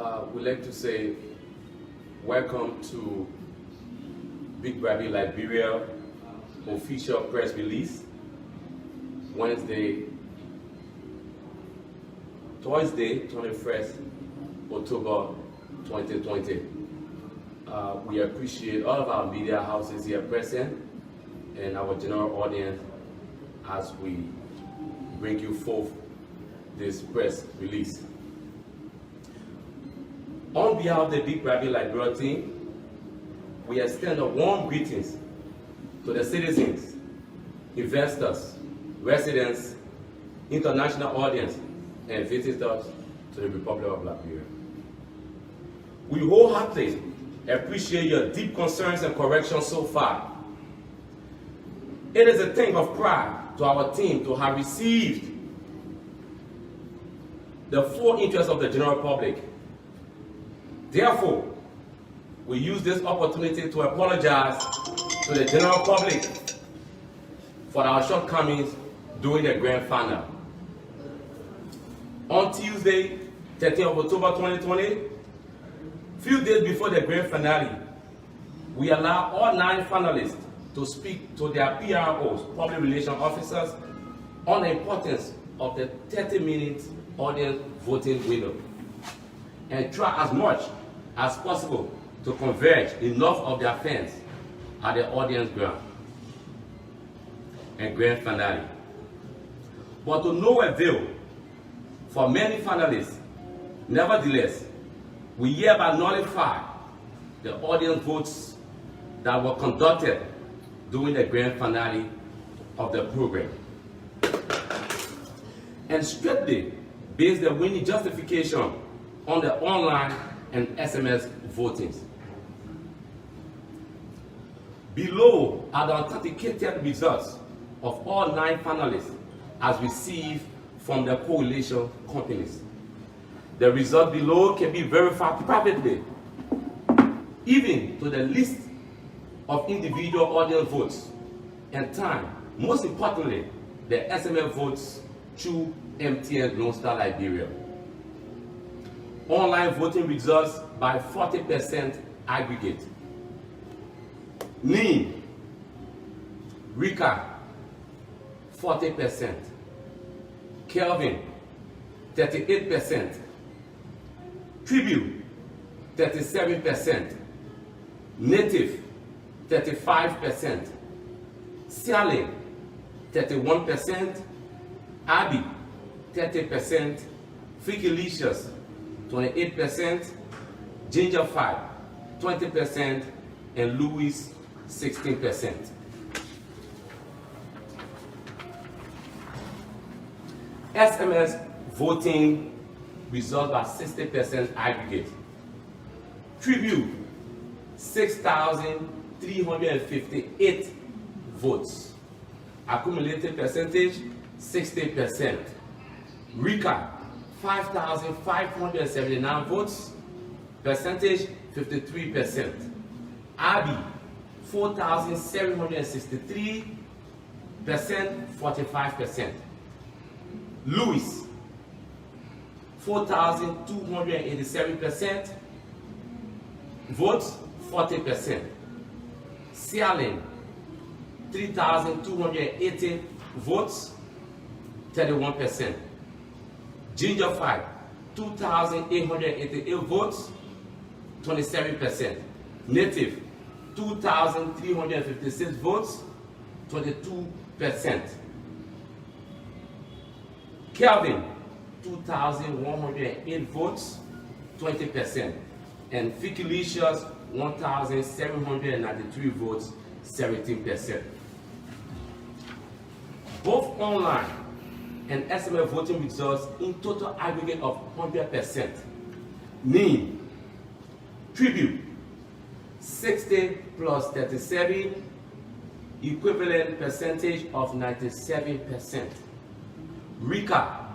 We'd like to say welcome to Big Brabee Liberia official press release, Thursday, 21st October 2020. We appreciate all of our media houses here present and our general audience as we bring you forth this press release. On behalf of the Big Brabee Liberia team, we extend a warm greetings to the citizens, investors, residents, international audience, and visitors to the Republic of Liberia. We wholeheartedly appreciate your deep concerns and corrections so far. It is a thing of pride to our team to have received the full interest of the general public. Therefore, we use this opportunity to apologize to the general public for our shortcomings during the grand final. On Tuesday, 13th of October 2020, few days before the grand finale, we allow all 9 finalists to speak to their PROs, public relations officers, on the importance of the 30-minute audience voting window, and try as much as possible to converge enough of their fans at the audience ground and grand finale. But to no avail for many finalists, nevertheless, we hereby nullify the audience votes that were conducted during the grand finale of the program, and strictly base the winning justification on the online and SMS votings. Below are the authenticated results of all 9 finalists as received from the coalition companies. The result below can be verified privately, even to the list of individual audience votes and time. Most importantly, the SMS votes through MTN Lone Star Liberia. Online voting results by 40% aggregate. NIM, Rika, 40%. Kelvin, 38%. Tribute, 37%. Native, 35%. Sialing, 31%. Abby, 30%. Freakilicious, 28%. Ginger 5, 20%. And Louis, 16%. SMS voting results by 60% aggregate. Tribute, 6,358 votes. Accumulated percentage, 60%. Rika, 5,579 votes. Percentage, 53%. Abby, 4,763, 45%. Louis, 4,287%, votes 40%. Sialing, 3,280 votes, 31%. Ginger 5, 2,888 votes, 27%. Native, 2,356 votes, 22%. Kelvin, 2,108 votes, 20%. And Ficilicious, 1,793 votes, 17%. Both online and SMS voting results in total aggregate of 100%. NIM, Tribute, 60 plus 37, equivalent percentage of 97%. Rika,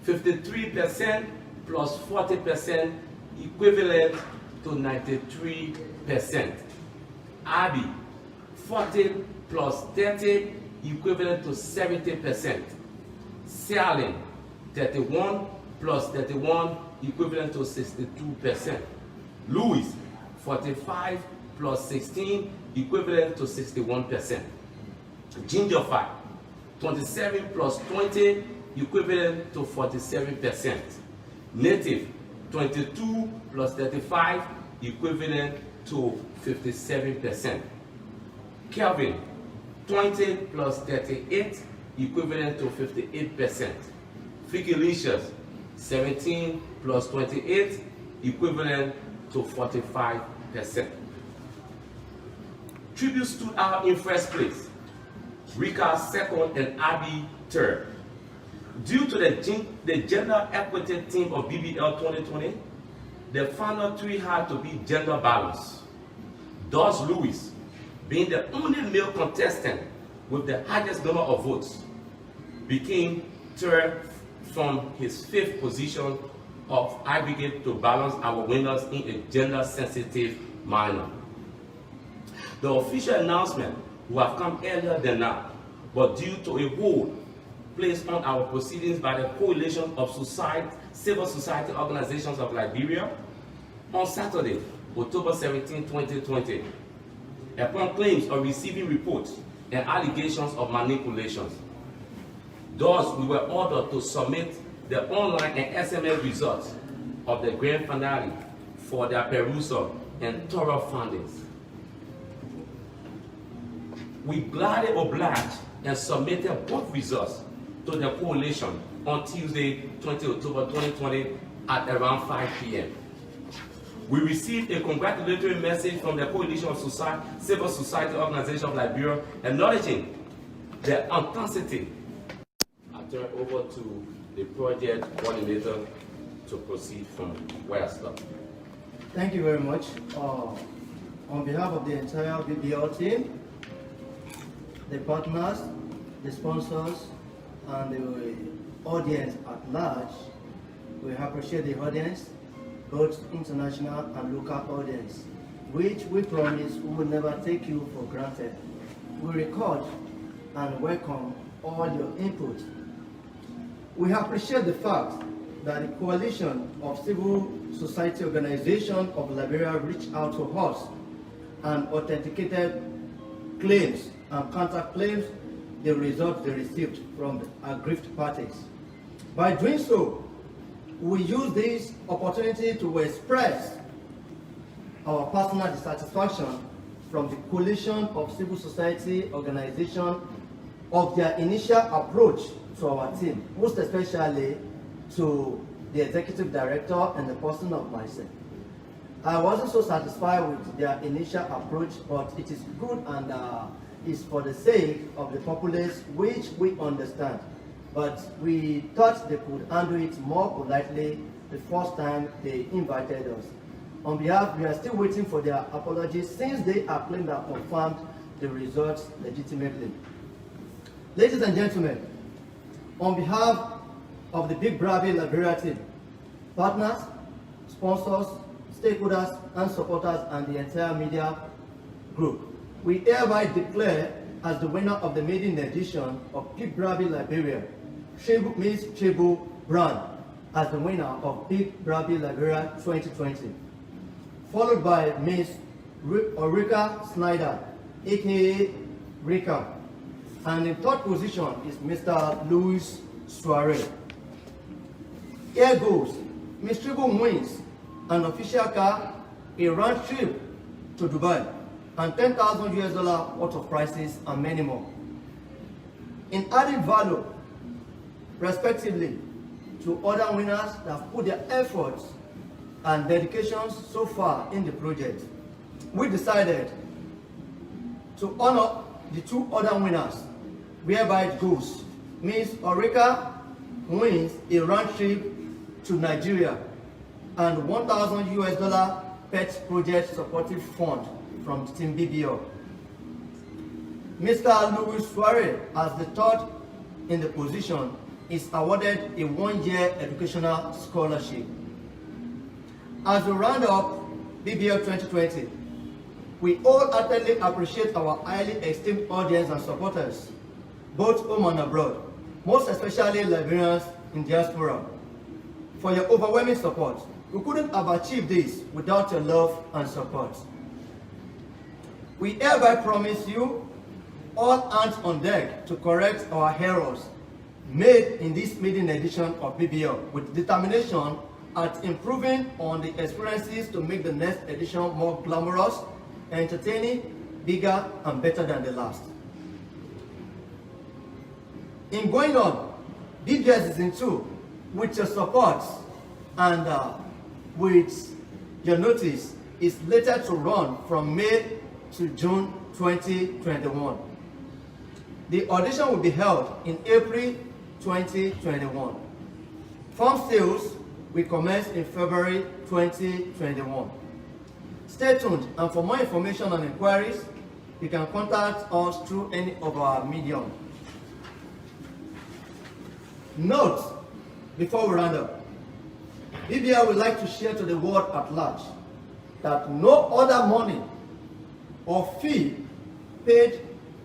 53% plus 40%, equivalent to 93%. Abby, 40 plus 30, equivalent to 70%. Sialing, 31 plus 31 equivalent to 62%. Louis, 45 plus 16 equivalent to 61%. Gingerfy, 27 plus 20 equivalent to 47%. Native, 22 plus 35 equivalent to 57%. Kelvin, 20 plus 38 equivalent to 58%. Fickelicious, 17 plus 28 equivalent to 45%. Tribute stood out in first place, Rika second and Abby third. Due to the gender equity theme of BBL 2020, the final three had to be gender balanced. Thus Louis, being the only male contestant with the highest number of votes, became third from his fifth position of aggregate to balance our winners in a gender-sensitive manner. The official announcement would have come earlier than now, but due to a hold placed on our proceedings by the Coalition of Civil Society Organizations of Liberia on Saturday, October 17, 2020, upon claims of receiving reports and allegations of manipulations. Thus, we were ordered to submit the online and SMS results of the grand finale for their perusal and thorough findings. We gladly obliged and submitted both results to the coalition on Tuesday, 20 October 2020 at around 5 p.m. We received a congratulatory message from the Coalition of Civil Society Organizations of Liberia acknowledging the authenticity. I turn over to the project coordinator to proceed from where I stopped. Thank you very much. On behalf of the entire BBL team, the partners, the sponsors, and the audience at large, we appreciate the audience, both international and local audience, which we promise we will never take you for granted. We record and welcome all your input. We appreciate the fact that the Coalition of Civil Society Organizations of Liberia reached out to us and authenticated claims and counterclaims the results they received from the aggrieved parties. By doing so, we use this opportunity to express our personal dissatisfaction from the Coalition of Civil Society Organizations of their initial approach to our team, most especially to the executive director and the person of myself. I wasn't so satisfied with their initial approach, but it is good and is for the sake of the populace, which we understand. But we thought they could handle it more politely the first time they invited us. On behalf, we are still waiting for their apologies since they have claimed and confirmed the results legitimately. Ladies and gentlemen, on behalf of the Big Brabee Liberia team, partners, sponsors, stakeholders, and supporters, and the entire media group, we hereby declare as the winner of the maiden edition of Big Brabee Liberia, Ms. Chibu Brown, as the winner of Big Brabee Liberia 2020, followed by Ms. Rika Snyder, aka Rika, and in third position is Mr. Louis Soiree. Here goes, Ms. Chibu wins an official car, a round trip to Dubai, and $10,000 worth of prizes and many more. In adding value, respectively, to other winners that have put their efforts and dedications so far in the project, we decided to honor the two other winners, whereby it goes. Ms. Orika wins a round trip to Nigeria and $1,000 PET project supportive fund from Team BBO. Mr. Louis Soiree, as the third in the position, is awarded a one-year educational scholarship. As we round up BBL 2020, we wholeheartedly appreciate our highly esteemed audience and supporters, both home and abroad, most especially Liberians in diaspora, for your overwhelming support. We couldn't have achieved this without your love and support. We hereby promise you all hands on deck to correct our errors made in this maiden edition of BBL with determination at improving on the experiences to make the next edition more glamorous, entertaining, bigger, and better than the last. In going on, BBL Season 2, with your support and with your notice, is slated to run from May to June 2021. The audition will be held in April 2021. Form sales will commence in February 2021. Stay tuned, and for more information and inquiries, you can contact us through any of our mediums. Note, before we round up, BBL would like to share to the world at large that no other money or fee paid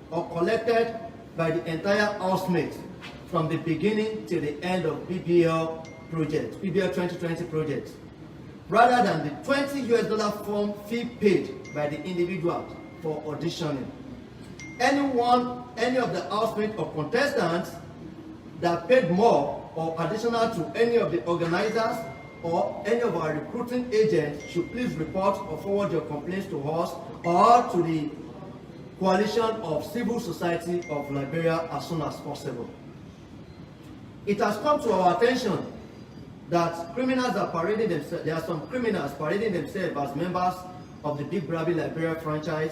or collected by the entire housemate from the beginning to the end of BBL 2020 project, rather than the $20 form fee paid by the individual for auditioning. Any of the housemates or contestants that paid more or additional to any of the organizers or any of our recruiting agents should please report or forward your complaints to us or to the Coalition of Civil Society of Liberia as soon as possible. It has come to our attention that criminals are parading themselves. There are some criminals parading themselves as members of the Big Brabee Liberia franchise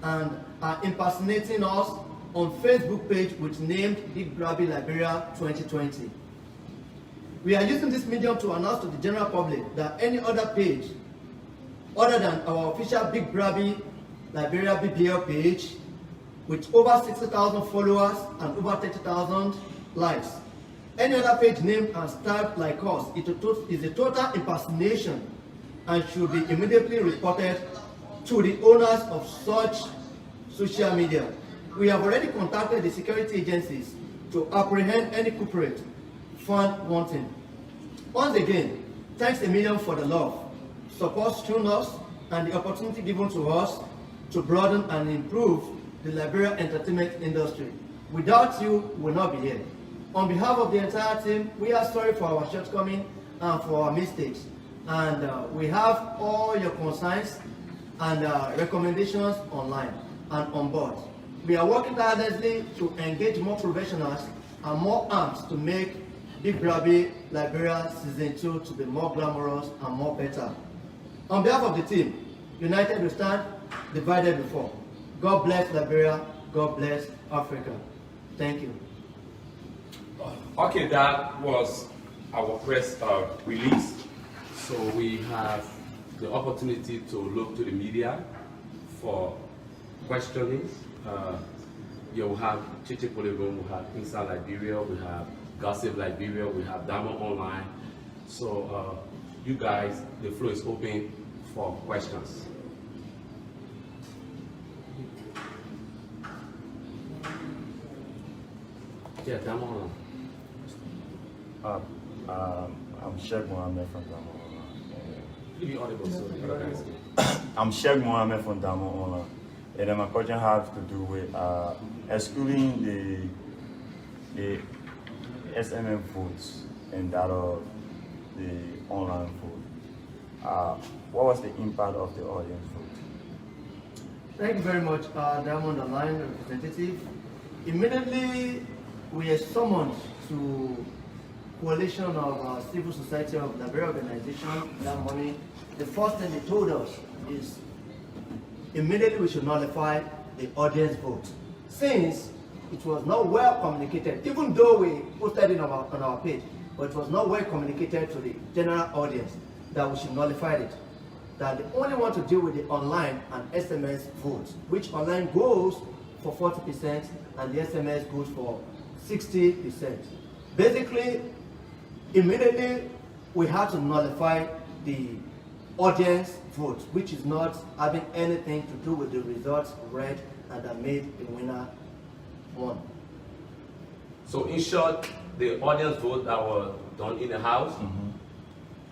and are impersonating us on Facebook page which named Big Brabee Liberia 2020. We are using this medium to announce to the general public that any other page other than our official Big Brabee Liberia BBL page with over 60,000 followers and over 30,000 likes, any other page named and styled like us is a total impersonation and should be immediately reported to the owners of such social media. We have already contacted the security agencies to apprehend any culprit found wanting. Once again, thanks a million for the love, support shown us, and the opportunity given to us to broaden and improve the Liberia entertainment industry. Without you, we will not be here. On behalf of the entire team, we are sorry for our shortcomings and for our mistakes. And we have all your concerns and recommendations online and on board. We are working tirelessly to engage more professionals and more arms to make Big Brabee Liberia Season 2 to be more glamorous and more better. On behalf of the team, united we stand, divided we fall. God bless Liberia, God bless Africa. Thank you. Okay, that was our press release. So we have the opportunity to look to the media for questioning. We have Chichi Polygon, we have Inside Liberia, we have Gossip Liberia, we have Diamond Online. So you guys, the floor is open for questions. Yeah, Diamond Online. I'm Sheikh Mohammed from Diamond Online. Be audible so the other guys can. I'm Sheikh Mohammed from Diamond Online. And then my question has to do with excluding the SMM votes and that of the online vote. What was the impact of the audience vote? Thank you very much, Diamond Online representative. Immediately, we are summoned to Coalition of Civil Society of Liberia organization that morning. The first thing they told us is immediately we should nullify the audience vote, since it was not well communicated, even though we posted it on our page, but it was not well communicated to the general audience that we should nullify it. That they only want to deal with the online and SMS votes, which online goes for 40% and the SMS goes for 60%. Basically, immediately we had to nullify the audience vote, which is not having anything to do with the results read and that made the winner won. So in short, the audience vote that were done in the house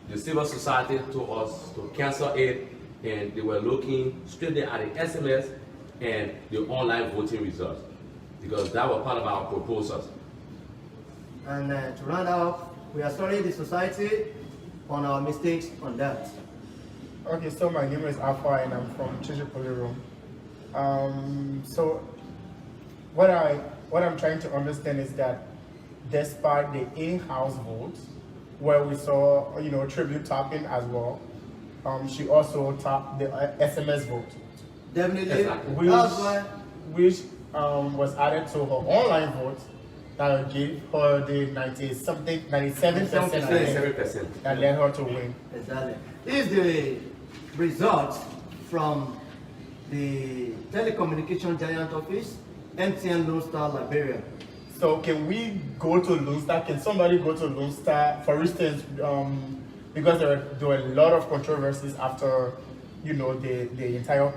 the civil society told us to cancel it, and they were looking strictly at the SMS and the online voting results, because that was part of our proposals. And to round up, we are sorry the society on our mistakes on that. Okay, so my name is Alpha and I'm from Chichipoli. So what I'm trying to understand is that despite the in-house votes, where we saw tribute tapping as well, she also tapped the SMS vote. Definitely. Exactly. Which was added to her online vote that gave her the 97% 97%. that led her to win. Exactly. This is the result from the telecommunication giant office, MTN Lone Star Liberia. So can we go to Lone Star? Can somebody go to Lone Star? For instance, because there were a lot of controversies after the entire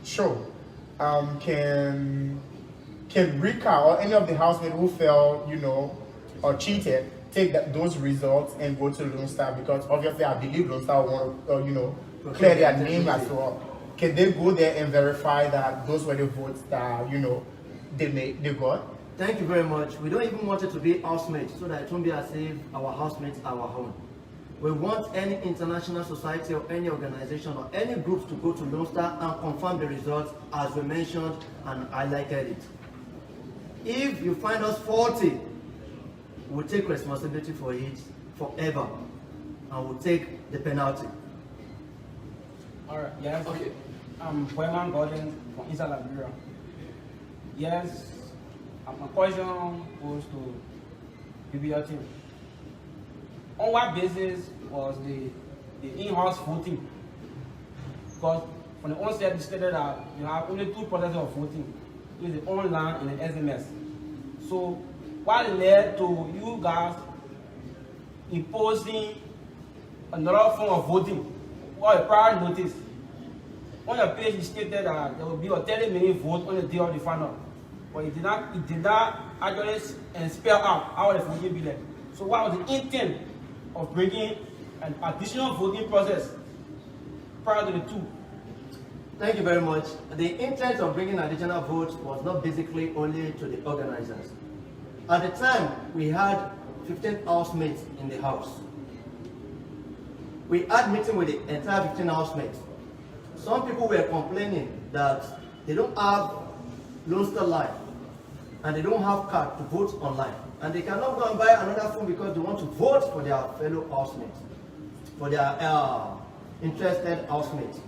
show. Can Rika or any of the housemates who fell, or cheated, take those results and go to Lone Star? Because obviously I believe Lone Star want to, clear their name as well. Can they go there and verify that those were the votes that, they got? Thank you very much. We don't even want it to be housemates, so that it won't be as if our housemates are our home. We want any international society or any organization or any groups to go to Lone Star and confirm the results as we mentioned and highlighted it. If you find us faulty, we'll take responsibility for it forever and we'll take the penalty. Alright, yes. Okay. I'm Boyman Gordon from East Liberia. Yes, my question goes to BBL team. On what basis was the in-house voting? Because from the onset, you stated that you have only two processes of voting, which is the online and the SMS. So, what led to you guys imposing another form of voting, or a prior notice? On your page, you stated that there will be a 30-minute vote on the day of the final, but it did not actually spell out how the voting be like. So, what was the intent of bringing an additional voting process prior to the two? Thank you very much. The intent of bringing additional votes was not basically only to the organizers. At the time, we had 15 housemates in the house. We had meeting with the entire 15 housemates. Some people were complaining that they don't have Lone Star Live and they don't have card to vote online. And they cannot go and buy another phone because they want to vote for their fellow housemates, for their interested housemates.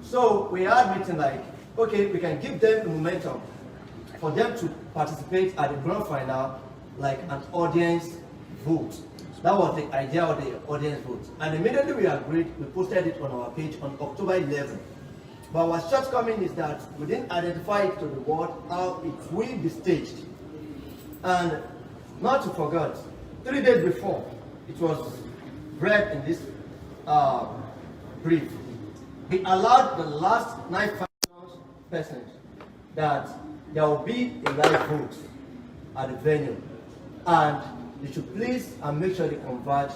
So we had meeting like, okay, we can give them the momentum for them to participate at the grand final like an audience vote. That was the idea of the audience vote. And immediately we agreed, we posted it on our page on October 11th. But our shortcoming is that we didn't identify it to the world how it will be staged. And not to forget, 3 days before, it was read in this brief. We allowed the last 9 persons that there will be a live vote at the venue. And they should please and make sure they convert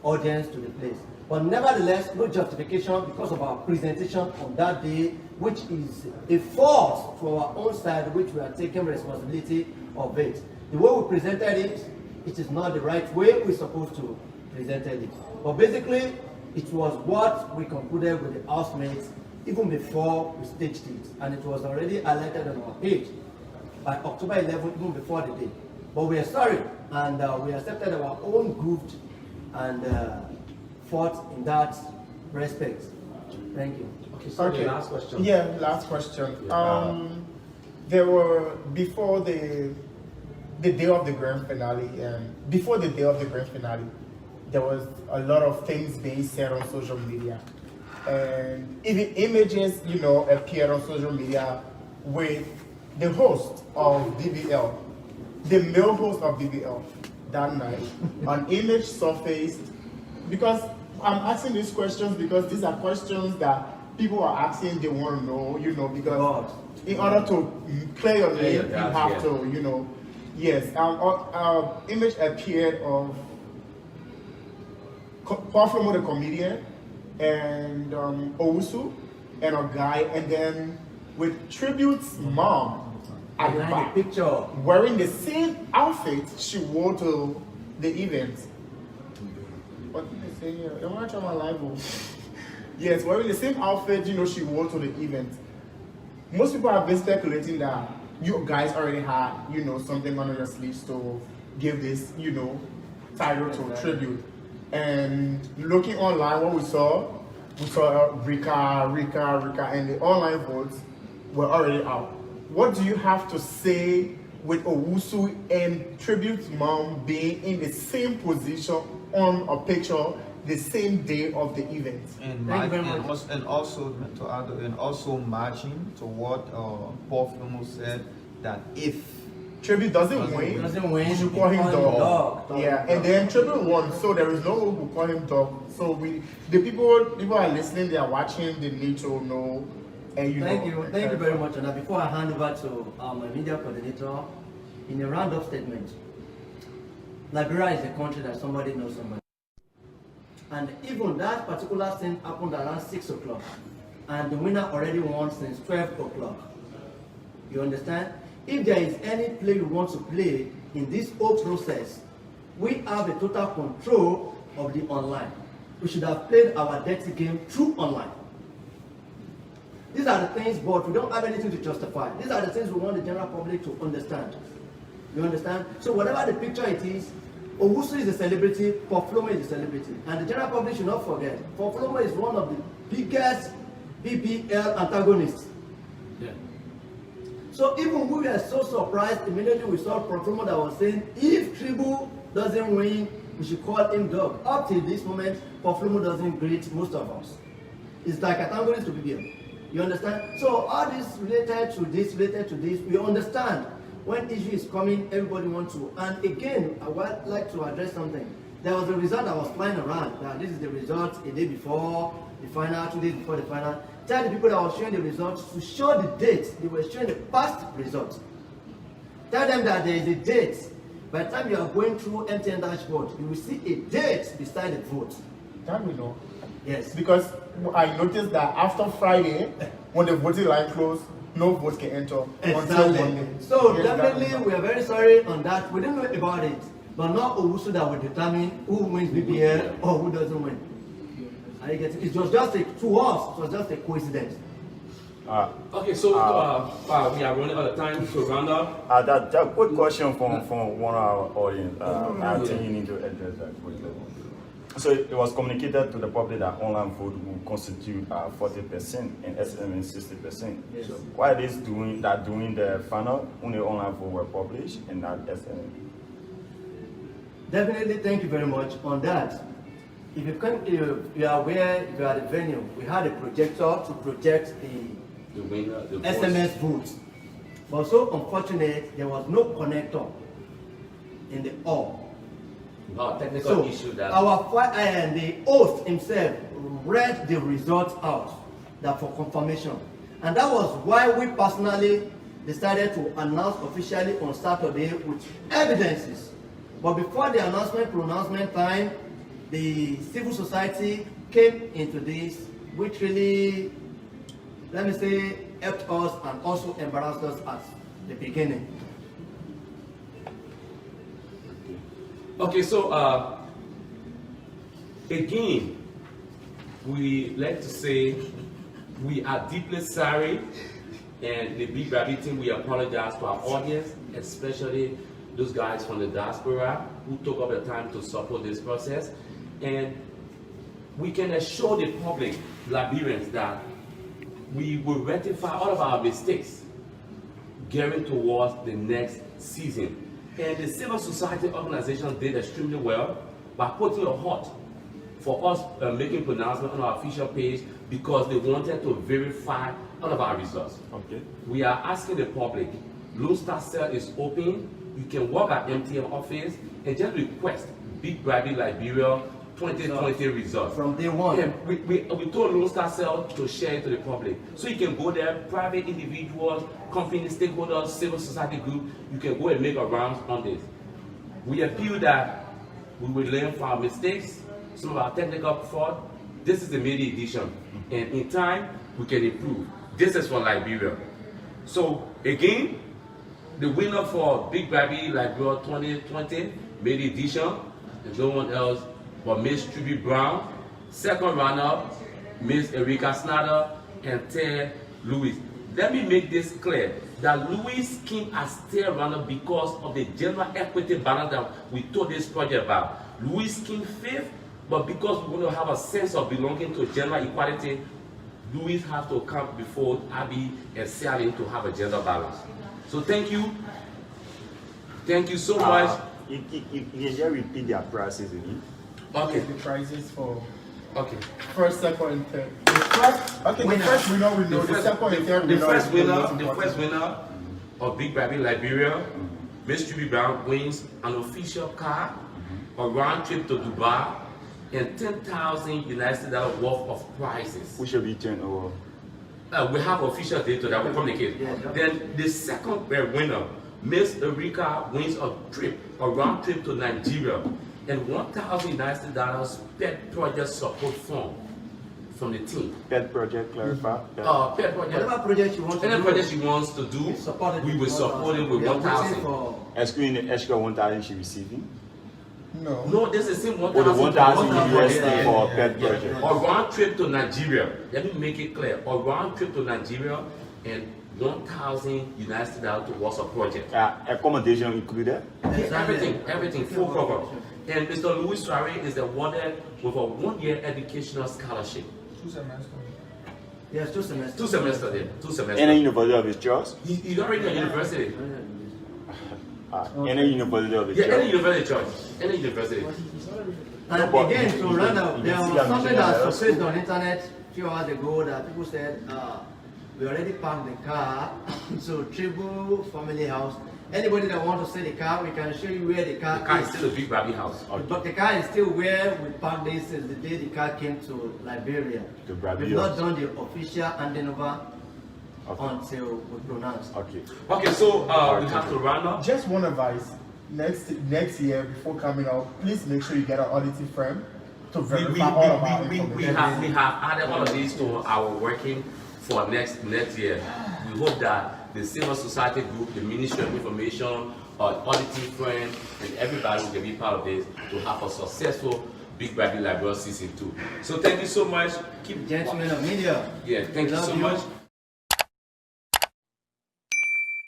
audience to the place. But nevertheless, no justification because of our presentation on that day, which is a fault for our own side, which we are taking responsibility of it. The way we presented it, it is not the right way we're supposed to present it. But basically, it was what we concluded with the housemates even before we staged it. And it was already highlighted on our page by October 11th, even before the day. But we are sorry, and we accepted our own group and fought in that respect. Thank you. Okay, so the last question. Yeah, last question. Yeah. There were before the day of the grand finale, before the day of the grand finale, there was a lot of things being said on social media, and even images, appeared on social media with the host of BBL, the male host of BBL that night. An image surfaced because I'm asking these questions because these are questions that people are asking, they want to know, because in order to clear your name, you have to, yes. Image appeared of Paflomo the comedian, and Owusu, and a guy, and then with Tribute's mom at the Behind back, the picture. wearing the same outfit she wore to the event. What did they say here? Am I trying my live? Yes, wearing the same outfit, she wore to the event. Most people have been speculating that you guys already had, something under your sleeves to give this, title to Tribute. And looking online, what we saw Rika, and the online votes were already out. What do you have to say with Owusu and Tribute's mom being in the same position on a picture the same day of the event? And also matching to what Paul Flomo said, that if Tribute doesn't win, we should call him dog. Yeah, and then Tribute won, so there is no one who call him dog. So the people are listening, they are watching, they need to know. And Thank you very much. And before I hand over to my media coordinator, in a roundup statement, Liberia is a country that somebody knows somebody. And even that particular thing happened around 6 o'clock, and the winner already won since 12 o'clock. You understand? If there is any play we want to play in this whole process, we have a total control of the online. We should have played our dirty game through online. These are the things, but we don't have anything to justify. These are the things we want the general public to understand. You understand? So whatever the picture it is, Owusu is a celebrity, Paflomo is a celebrity. And the general public should not forget, Paflomo is one of the biggest BBL antagonists. Yeah. So even we were so surprised immediately we saw Paflomo that was saying, if Tribu doesn't win, we should call him dog. Up till this moment, Paflomo doesn't greet most of us. It's like antagonist to BBL. You understand? So all this related to this, we understand. When issue is coming, everybody wants to. And again, I would like to address something. There was a result that was flying around. That this is the result a day before the final, 2 days before the final. Tell the people that were showing the results to show the date. They were showing the past results. Tell them that there is a date. By the time you are going through MTN dashboard, you will see a date beside the vote. That we know. Yes. Because I noticed that after Friday, when the voting line closed, no vote can enter until Monday. So yes, definitely we are very sorry on that. We didn't know about it, but not Owusu that will determine who wins BBL or who doesn't win. I get it. It was just to us, it was just a coincidence. Okay, so we are running out of time to round up. That quick question from one of our audience. I think you need to address that quickly. So it was communicated to the public that online vote will constitute 40% and SMN 60%. Yes. So why is doing the final only online vote were published and not SMN? Definitely, thank you very much on that. If you are aware, if you are at the venue, we had a projector to project the winner, the SMS votes. But so unfortunate, there was no connector in the hall. Technical issue that The host himself read the results out that for confirmation, and that was why we personally decided to announce officially on Saturday with evidences. But before the pronouncement time, the civil society came into this, which really, let me say, helped us and also embarrassed us at the beginning. Okay, so again, we like to say we are deeply sorry, and the Big Brabee team, we apologize to our audience, especially those guys from the diaspora who took up the time to support this process. And we can assure the public, Liberians, that we will rectify all of our mistakes gearing towards the next season. And the civil society organizations did extremely well by putting a halt for us making pronouncement on our official page because they wanted to verify all of our results. Okay. We are asking the public, Lone Star Cell is open. You can walk at MTN office and just request Big Brabee Liberia 2020 results. From day one. Yeah, we told Lone Star Cell to share it to the public. So you can go there, private individuals, companies, stakeholders, civil society group, you can go and make a round on this. We appeal that we will learn from our mistakes some of our technical fault. This is the media edition, and in time we can improve. This is for Liberia. So again, the winner for Big Brabee Liberia 2020 media edition is no one else but Miss Brabee Brown. Second runner-up, Miss Erika Snyder and Ted Lewis. Let me make this clear that Louis came as third runner because of the general equity balance that we told this project about. Louis came fifth, but because we want to have a sense of belonging to gender equality, Louis has to come before Abby and Sally to have a gender balance. So thank you. Thank you so much. You just repeat their prices again. Okay. The prizes for Okay. first, second, and third. The first winner we know. The second and third winner. The first winner of Big Brabee Liberia, Miss Brabee Brown wins an official car, a round trip to Dubai, and 10,000 United States dollars worth of prizes. We should be turned over. We have official data that will communicate. Yeah. Then the second winner, Miss Erika, wins a round trip to Nigeria, and 1,000 United States dollars pet project support fund from the team. Pet project, clarify. Pet project. Whatever project you want to Any do, project she wants to do, we will support it with we are waiting 1,000. for- Excluding the extra 1,000 she receiving. No. No, this is the same Or the 1,000. 1,000 USD yeah, for Yeah, pet yeah. project. A round trip to Nigeria. Let me make it clear. A round trip to Nigeria and 1,000 United States dollars towards a project. Accommodation included. Everything, full cover. And Mr. Louis Soiree is awarded with a 1-year educational scholarship. 2 semesters. Yes, 2 semesters. 2 semesters there. 2 semesters. Any university of his choice. He's already at university. Any university of his Yeah, any choice. university choice. Any university. And But again, you- to you run can- up, you there can see was I'm something saying that that surfaced on internet a few hours ago that people said, we already parked the car, so Tribu Family House. Anybody that wants to see the car, we can show you where the The car car is is. still a Big Brabee house. But the car is still where we parked this since the day the car came to Liberia. To Brabee We've not House. done the official handing over Okay. until we pronounce. Okay. Okay, so we have to run up. Just one advice. Next year, before coming out, please make sure you get an auditing firm to verify all of our we information. have added all of these to our working for next year. We hope that the civil society group, the Ministry of Information, auditing firm, and everybody who can be part of this to have a successful Big Brabee Liberia season 2. So thank you so much. Keep Gentlemen of media, Yeah, thank you love so you. much.